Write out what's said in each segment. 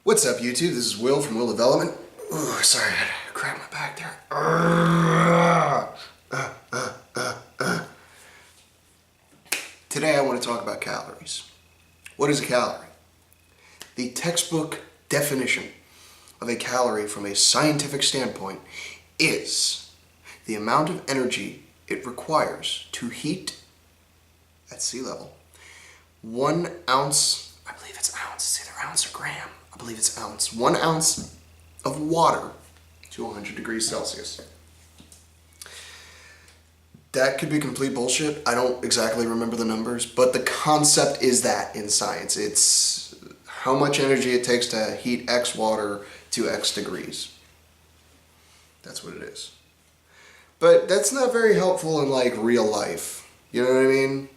What's up, YouTube? This is Will from Will Development. Ooh, sorry, I had to crack my back there. Today I want to talk about calories. What is a calorie? The textbook definition of a calorie from a scientific standpoint is the amount of energy it requires to heat at sea level 1 ounce, I believe it's ounce, it's either ounce or gram, I believe it's ounce, 1 ounce of water to 100 degrees Celsius. That could be complete bullshit. I don't exactly remember the numbers, but the concept is that in science. It's how much energy it takes to heat X water to X degrees. That's what it is. But that's not very helpful in like real life. You know what I mean?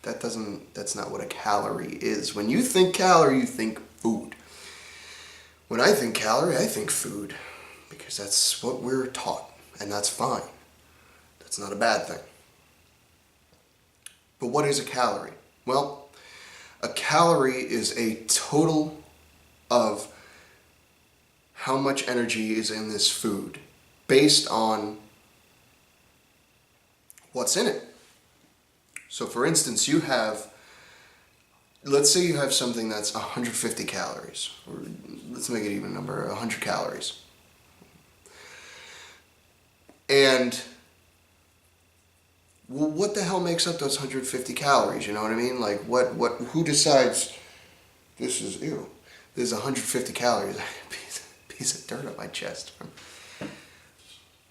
That's not what a calorie is. When you think calorie, you think food. When I think calorie, I think food. Because that's what we're taught, and that's fine. That's not a bad thing. But what is a calorie? Well, a calorie is a total of how much energy is in this food based on what's in it. So for instance, let's say you have something that's 150 calories, or let's make it even number, 100 calories. And well, what the hell makes up those 150 calories? You know what I mean? Like, who decides this is 150 calories? Piece of dirt on my chest from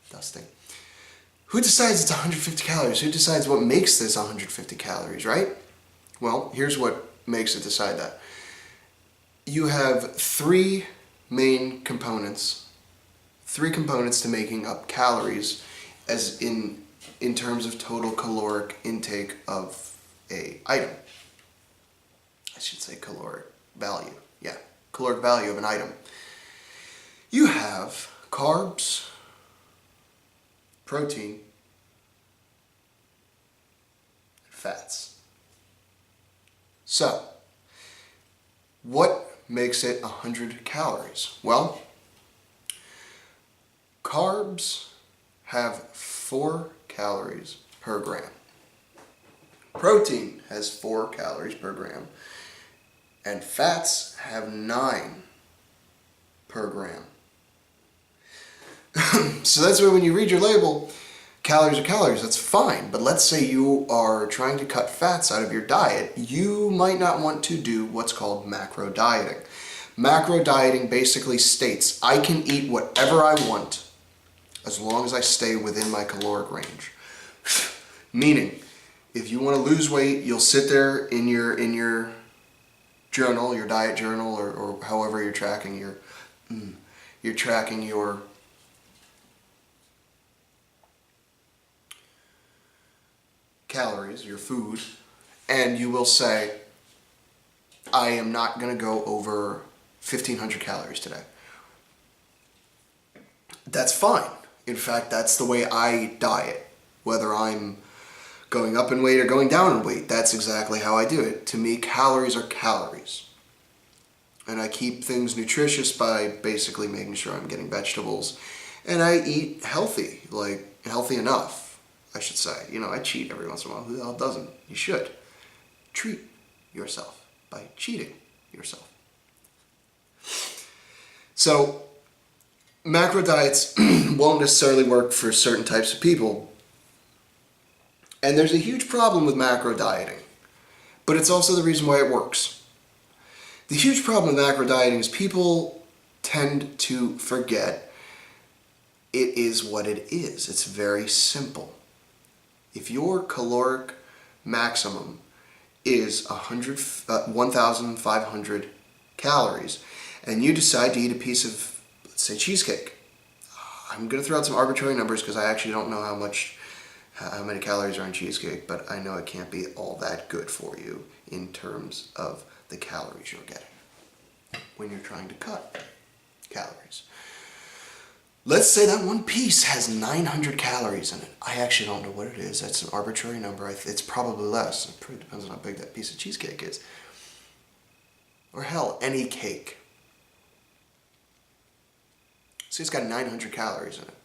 dusting. Who decides it's 150 calories? Who decides what makes this 150 calories, right? Well, here's what makes it decide that. You have three main components, to making up calories as in terms of total caloric intake of a item. I should say caloric value. Yeah, caloric value of an item. You have carbs, protein, and fats. So, what makes it 100 calories? Well, carbs have 4 calories per gram. Protein has 4 calories per gram. And fats have 9 per gram. So that's why when you read your label, calories are calories, that's fine. But let's say you are trying to cut fats out of your diet, you might not want to do what's called macro dieting. Macro dieting basically states, I can eat whatever I want as long as I stay within my caloric range. Meaning, if you want to lose weight, you'll sit there in your journal, your diet journal, or however you're tracking your calories, your food, and you will say, I am not going to go over 1,500 calories today. That's fine. In fact, that's the way I diet. Whether I'm going up in weight or going down in weight, that's exactly how I do it. To me, calories are calories. And I keep things nutritious by basically making sure I'm getting vegetables. And I eat healthy, like healthy enough, I should say. You know, I cheat every once in a while. Who the hell doesn't? You should. Treat yourself by cheating yourself. So, macro diets won't necessarily work for certain types of people. And there's a huge problem with macro dieting. But it's also the reason why it works. The huge problem with macro dieting is people tend to forget it is what it is. It's very simple. If your caloric maximum is 1,500 calories, and you decide to eat a piece of, let's say, cheesecake. I'm going to throw out some arbitrary numbers because I actually don't know how many calories are in cheesecake, but I know it can't be all that good for you in terms of the calories you're getting when you're trying to cut calories. Let's say that one piece has 900 calories in it. I actually don't know what it is. That's an arbitrary number. It's probably less. It probably depends on how big that piece of cheesecake is. Or hell, any cake. See, it's got 900 calories in it.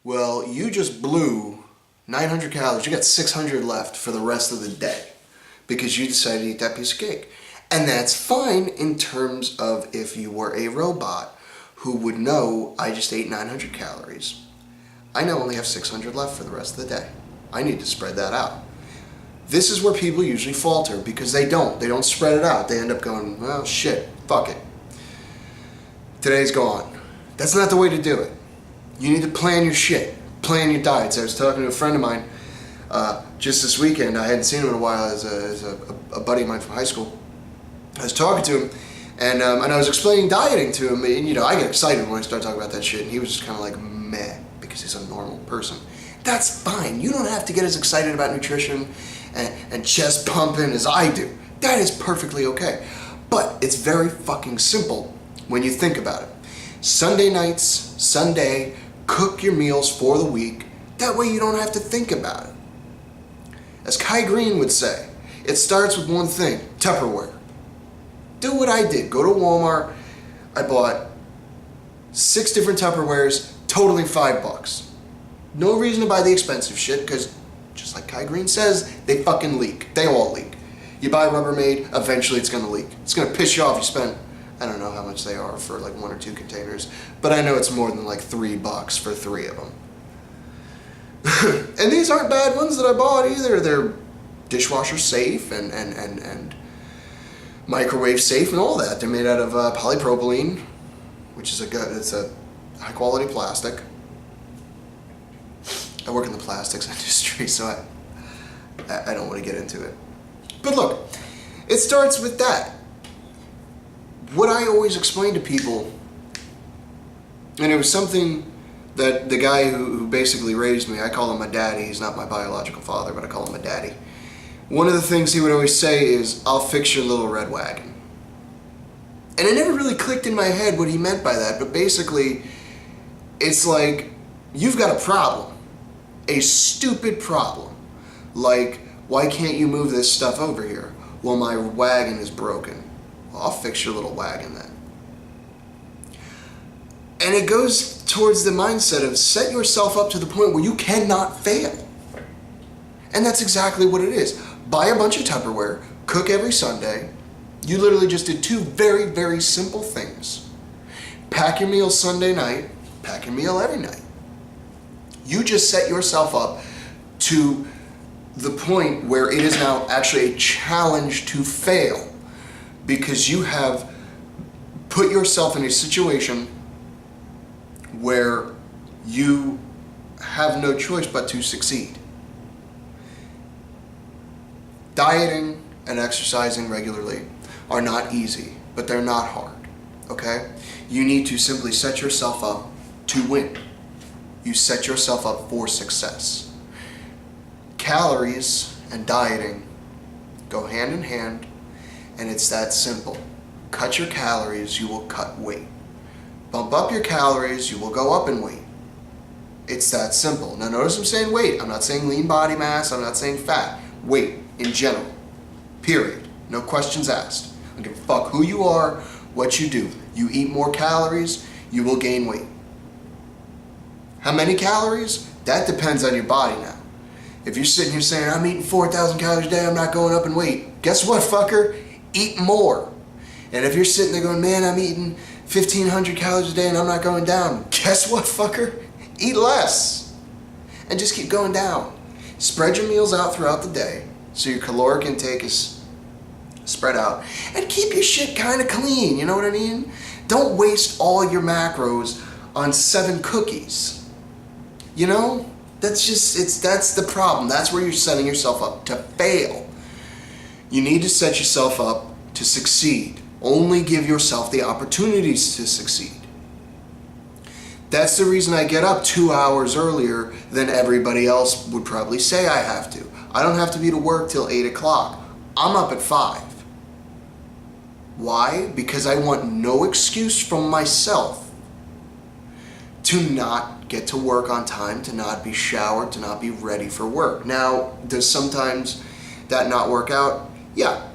Well, you just blew 900 calories. You got 600 left for the rest of the day because you decided to eat that piece of cake. And that's fine in terms of if you were a robot who would know, I just ate 900 calories. I now only have 600 left for the rest of the day. I need to spread that out. This is where people usually falter because they don't spread it out. They end up going, well, shit, fuck it. Today's gone. That's not the way to do it. You need to plan your shit, plan your diets. I was talking to a friend of mine just this weekend. I hadn't seen him in a while as a buddy of mine from high school. I was talking to him, and I was explaining dieting to him, and I get excited when I start talking about that shit, and he was just kind of like, meh, because he's a normal person. That's fine. You don't have to get as excited about nutrition and chest pumping as I do. That is perfectly okay. But it's very fucking simple when you think about it. Sunday nights, Sunday, cook your meals for the week. That way you don't have to think about it. As Kai Green would say, it starts with one thing, Tupperware. Do what I did. Go to Walmart. I bought 6 different Tupperwares, totaling $5. No reason to buy the expensive shit because, just like Kai Green says, they fucking leak. They all leak. You buy Rubbermaid, eventually it's going to leak. It's going to piss you off. You spent, I don't know how much they are for like 1 or 2 containers, but I know it's more than like $3 for 3 of them. And these aren't bad ones that I bought either. They're dishwasher safe and microwave safe and all that. They're made out of polypropylene, which is it's a high quality plastic. I work in the plastics industry, so I don't want to get into it. But look, it starts with that. What I always explain to people, and it was something that the guy who basically raised me, I call him my daddy. He's not my biological father, but I call him my daddy. One of the things he would always say is, I'll fix your little red wagon. And it never really clicked in my head what he meant by that, but basically, it's like, you've got a problem. A stupid problem. Like, why can't you move this stuff over here? Well, my wagon is broken. Well, I'll fix your little wagon then. And it goes towards the mindset of set yourself up to the point where you cannot fail. And that's exactly what it is. Buy a bunch of Tupperware, cook every Sunday. You literally just did 2 very, very simple things. Pack your meal Sunday night, pack your meal every night. You just set yourself up to the point where it is now actually a challenge to fail because you have put yourself in a situation where you have no choice but to succeed. Dieting and exercising regularly are not easy, but they're not hard, okay? You need to simply set yourself up to win. You set yourself up for success. Calories and dieting go hand in hand, and it's that simple. Cut your calories, you will cut weight. Bump up your calories, you will go up in weight. It's that simple. Now notice I'm saying weight. I'm not saying lean body mass. I'm not saying fat. Weight in general. Period. No questions asked. I don't give a fuck who you are, what you do. You eat more calories, you will gain weight. How many calories? That depends on your body now. If you're sitting here saying, I'm eating 4,000 calories a day, I'm not going up in weight. Guess what, fucker? Eat more. And if you're sitting there going, man, I'm eating 1,500 calories a day and I'm not going down. Guess what, fucker? Eat less. And just keep going down. Spread your meals out throughout the day so your caloric intake is spread out. And keep your shit kind of clean, you know what I mean? Don't waste all your macros on 7 cookies. You know? That's the problem. That's where you're setting yourself up to fail. You need to set yourself up to succeed. Only give yourself the opportunities to succeed. That's the reason I get up 2 hours earlier than everybody else would probably say I have to. I don't have to be to work till 8 o'clock. I'm up at 5. Why? Because I want no excuse from myself to not get to work on time, to not be showered, to not be ready for work. Now, does sometimes that not work out? Yeah.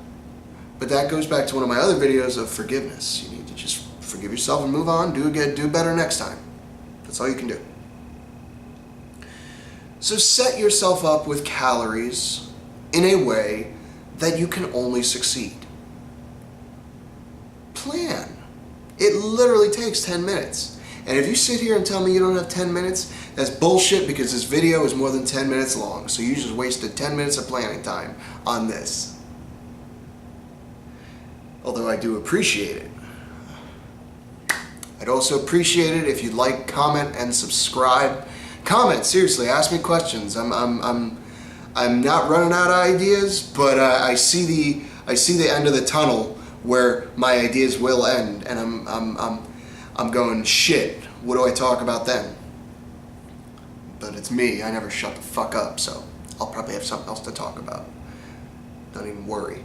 But that goes back to one of my other videos of forgiveness. You need to just forgive yourself and move on, do better next time. That's all you can do. So set yourself up with calories in a way that you can only succeed. Plan. It literally takes 10 minutes. And if you sit here and tell me you don't have 10 minutes, that's bullshit, because this video is more than 10 minutes long. So you just wasted 10 minutes of planning time on this. Although I do appreciate it. I'd also appreciate it if you'd like, comment, and subscribe. Comment, seriously, ask me questions. I'm not running out of ideas, but I see the end of the tunnel where my ideas will end, and I'm going, shit, what do I talk about then? But it's me, I never shut the fuck up, so I'll probably have something else to talk about. Don't even worry.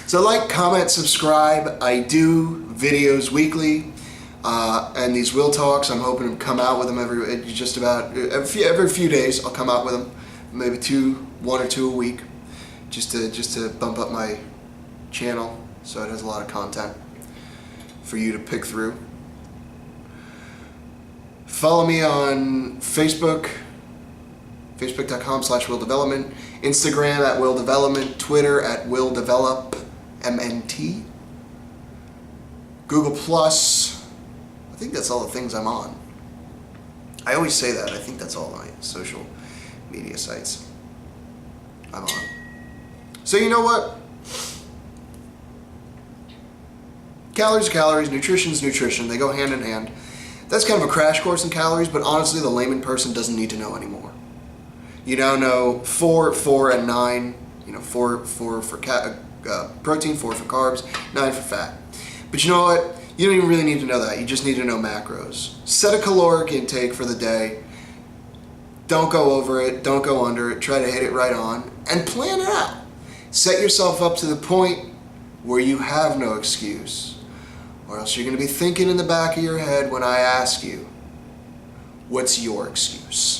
So like, comment, subscribe. I do videos weekly, and these Will Talks, I'm hoping to come out with them every few days. I'll come out with them, maybe one or two a week, just to bump up my channel so it has a lot of content for you to pick through. Follow me on Facebook, facebook.com/willdevelopment, Instagram @willdevelopment, Twitter @willdevelopmnt, Google Plus. I think that's all the things I'm on. I always say that. I think that's all my social media sites I'm on. So you know what? Calories are calories, nutrition's nutrition. They go hand in hand. That's kind of a crash course in calories, but honestly, the layman person doesn't need to know anymore. You now know 4, 4, and 9. You know, 4 for protein, 4 for carbs, 9 for fat. But you know what? You don't even really need to know that. You just need to know macros. Set a caloric intake for the day. Don't go over it. Don't go under it. Try to hit it right on. And plan it out. Set yourself up to the point where you have no excuse. Or else you're going to be thinking in the back of your head when I ask you, what's your excuse?